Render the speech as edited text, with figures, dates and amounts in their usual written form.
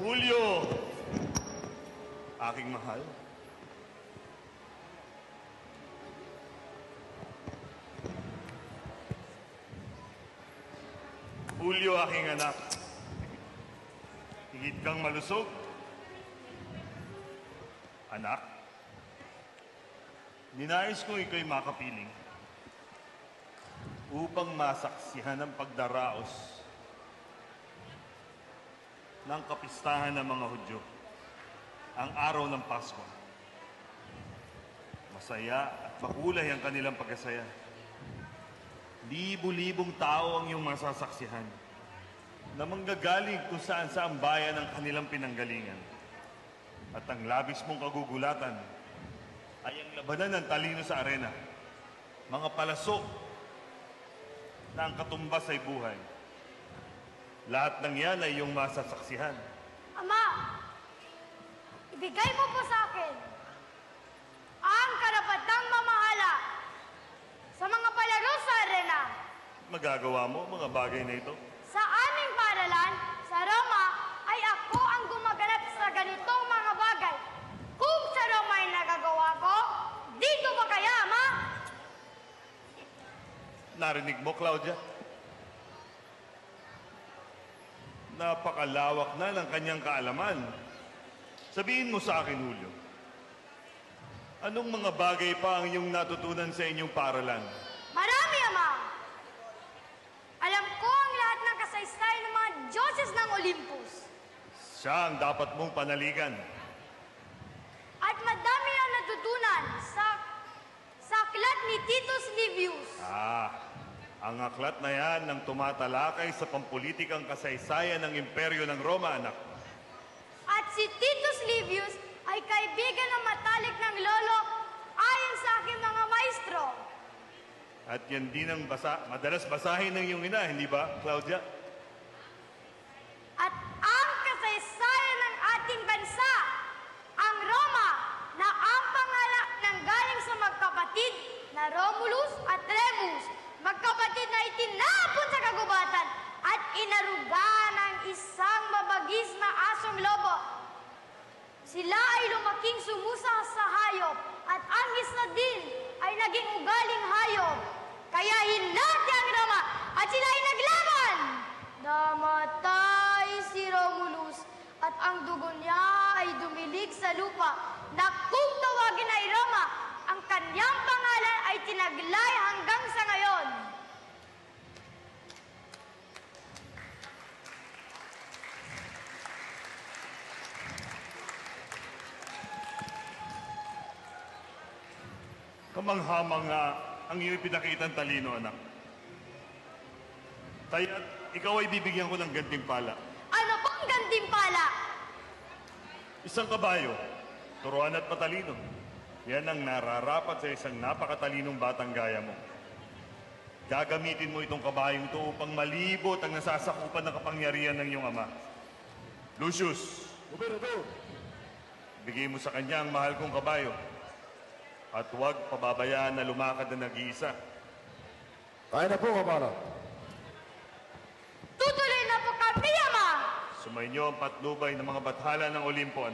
Julio, aking mahal. Julio, aking anak. Higit kang malusog. Anak, ninais ko ikaw'y makapiling upang masaksihan ang pagdaraos ng kapistahan ng mga Hudyo, ang araw ng Pasko. Masaya at makulay ang kanilang pagkasaya. Libo-libong tao ang iyong masasaksihan na manggagaling kung saan-saang bayan ng kanilang pinanggalingan. At ang labis mong kagugulatan ay ang labanan ng talino sa arena. Mga palasok na ang katumbas ay buhay. Lahat ng yan ay iyong masasaksihan. Ama, ibigay mo po sa akin ang karapatang mamahala sa mga palaro sa arena. Magagawa mo mga bagay na ito? Sa aming paaralan, sa Roma, ay ako ang gumaganap sa ganitong mga bagay. Kung sa Roma ay nagagawa ko, dito ba kaya, Ama? Narinig mo, Claudia? Napakalawak na ng kanyang kaalaman. Sabihin mo sa akin, Julio, anong mga bagay pa ang iyong natutunan sa inyong paaralan? Marami, Ama. Alam ko ang lahat ng kasaysayan ng mga Diyoses ng Olympus. Siya ang dapat mong panaligan. At madami ang natutunan sa aklat ni Titus Livius. Ang aklat na yan ang tumatalakay sa pampulitikang kasaysayan ng imperyo ng Roma, anak. At si Titus Livius ay kaibigan ng matalik ng lolo ayon sa aking mga maestro. At yan din ang madalas basahin ng iyong ina, hindi ba, Claudia? At ang kasaysayan ng ating bansa, ang Roma, na ang pangalan ng galing sa magkapatid na Romulus at Remus, magkapatid na itinapon sa kagubatan at inaruga ng isang mabagis na asong lobo. Sila ay lumaking sumusa sa hayop at ang isna din ay naging ugaling hayop. Kaya hinati ang Roma at sila ay naglaban. Namatay si Romulus at ang dugo niya ay dumilig sa lupa na kung tawagin ay Roma, ang kanyang pangalan ay tinaglay hanggang sa ngayon. Kamanghamang nga ang iyong pinakitang talino, anak. Kaya ikaw ay bibigyan ko ng gantimpala. Ano pong gantimpala? Isang kabayo, turuan at matalino. Yan ang nararapat sa isang napakatalinong batang gaya mo. Gagamitin mo itong kabayong ito upang malibot ang nasasakupan ng kapangyarihan ng iyong ama. Lucius, bigay mo sa kanya ang mahal kong kabayo. At huwag pababayaan na lumakad na nag-iisa. Kaya na po, Kamara. Tutuloy na po kami, Ama! Sumainyo ang patnubay ng mga bathala ng Olimpo.